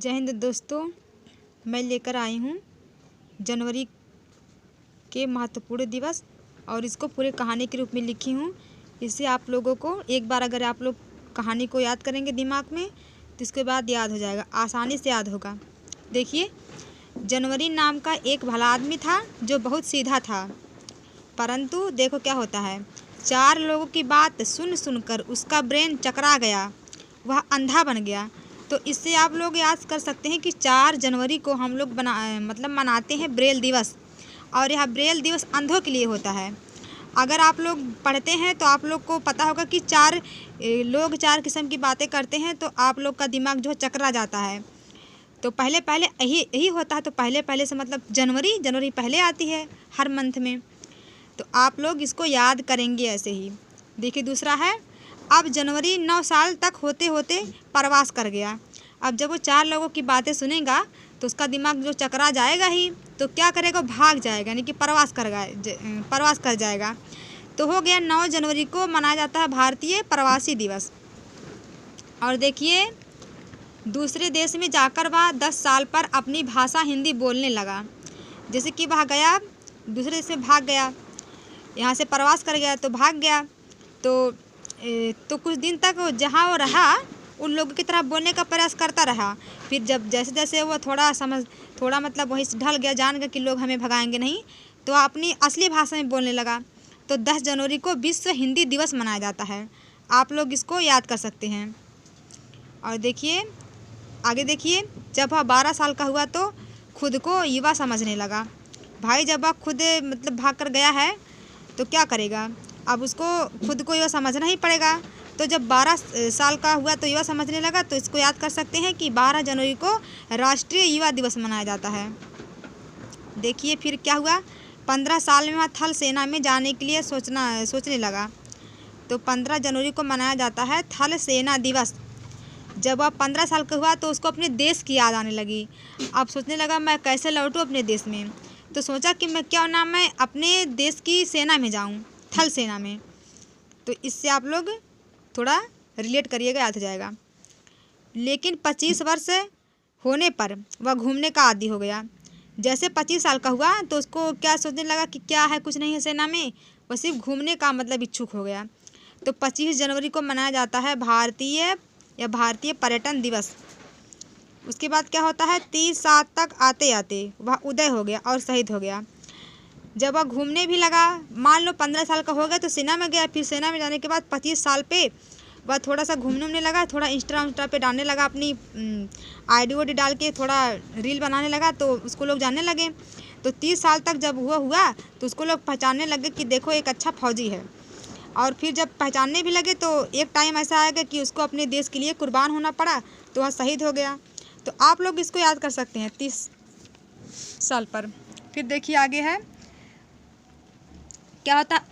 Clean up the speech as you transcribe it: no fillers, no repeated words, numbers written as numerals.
जय हिंद दोस्तों, मैं लेकर आई हूँ जनवरी के महत्वपूर्ण दिवस और इसको पूरे कहानी के रूप में लिखी हूँ। इससे आप लोगों को एक बार अगर आप लोग कहानी को याद करेंगे दिमाग में तो इसके बाद याद हो जाएगा, आसानी से याद होगा। देखिए, जनवरी नाम का एक भला आदमी था जो बहुत सीधा था, परंतु देखो क्या होता है, 4 लोगों की बात सुन सुनकर उसका ब्रेन चकरा गया, वह अंधा बन गया। तो इससे आप लोग याद कर सकते हैं कि 4 जनवरी को हम लोग मनाते हैं ब्रेल दिवस, और यह ब्रेल दिवस अंधों के लिए होता है। अगर आप लोग पढ़ते हैं तो आप लोग को पता होगा कि 4 लोग 4 किस्म की बातें करते हैं, तो आप लोग का दिमाग जो चकरा जाता है। तो पहले यही होता है। तो पहले से मतलब जनवरी पहले आती है हर मंथ में, तो आप लोग इसको याद करेंगे ऐसे ही। देखिए, दूसरा है, अब जनवरी 9 साल तक होते होते प्रवास कर गया। अब जब वो 4 लोगों की बातें सुनेगा तो उसका दिमाग जो चकरा जाएगा ही, तो क्या करेगा, भाग जाएगा, यानी कि प्रवास कर जाएगा। तो हो गया 9 जनवरी को मनाया जाता है भारतीय प्रवासी दिवस। और देखिए, दूसरे देश में जाकर वह 10 साल पर अपनी भाषा हिंदी बोलने लगा। जैसे कि वह गया दूसरे देश में, भाग गया, यहाँ से प्रवास कर गया तो भाग गया। तो कुछ दिन तक जहाँ वो रहा उन लोगों की तरह बोलने का प्रयास करता रहा। फिर जब जैसे जैसे वो थोड़ा मतलब वहीं से ढल गया, जान गया कि लोग हमें भगाएंगे नहीं, तो अपनी असली भाषा में बोलने लगा। तो 10 जनवरी को विश्व हिंदी दिवस मनाया जाता है। आप लोग इसको याद कर सकते हैं। और देखिए, आगे देखिए, जब वह 12 साल का हुआ तो खुद को युवा समझने लगा। भाई, जब वह खुद मतलब भाग कर गया है तो क्या करेगा, अब उसको खुद को युवा समझना ही पड़ेगा। तो जब 12 साल का हुआ तो युवा समझने लगा, तो इसको याद कर सकते हैं कि 12 जनवरी को राष्ट्रीय युवा दिवस मनाया जाता है। देखिए, फिर क्या हुआ, 15 साल में वह थल सेना में जाने के लिए सोचने लगा। तो 15 जनवरी को मनाया जाता है थल सेना दिवस। जब वह 15 साल का हुआ तो उसको अपने देश की याद आने लगी। अब सोचने लगा, मैं कैसे लौटूँ अपने देश में। तो सोचा कि मैं अपने देश की सेना में जाऊं, थल सेना में। तो इससे आप लोग थोड़ा रिलेट करिएगा, याद हो जाएगा। लेकिन 25 वर्ष होने पर वह घूमने का आदी हो गया। जैसे 25 साल का हुआ तो उसको क्या सोचने लगा कि क्या है, कुछ नहीं है सेना में, वह सिर्फ घूमने का मतलब इच्छुक हो गया। तो 25 जनवरी को मनाया जाता है भारतीय पर्यटन दिवस। उसके बाद क्या होता है, 30 साल तक आते आते वह उदय हो गया और शहीद हो गया। जब वह घूमने भी लगा, मान लो 15 साल का हो गया तो सेना में गया। फिर सेना में जाने के बाद 25 साल पे वह थोड़ा सा घूमने लगा, थोड़ा इंस्टा पे डालने लगा, अपनी ID डाल के थोड़ा रील बनाने लगा, तो उसको लोग जानने लगे। तो 30 साल तक जब हुआ तो उसको लोग पहचानने लगे कि देखो एक अच्छा फौजी है। और फिर जब पहचानने भी लगे तो एक टाइम ऐसा आएगा कि उसको अपने देश के लिए कुर्बान होना पड़ा, तो वह शहीद हो गया। तो आप लोग इसको याद कर सकते हैं 30 साल पर। फिर देखिए, आगे है क्या होता है।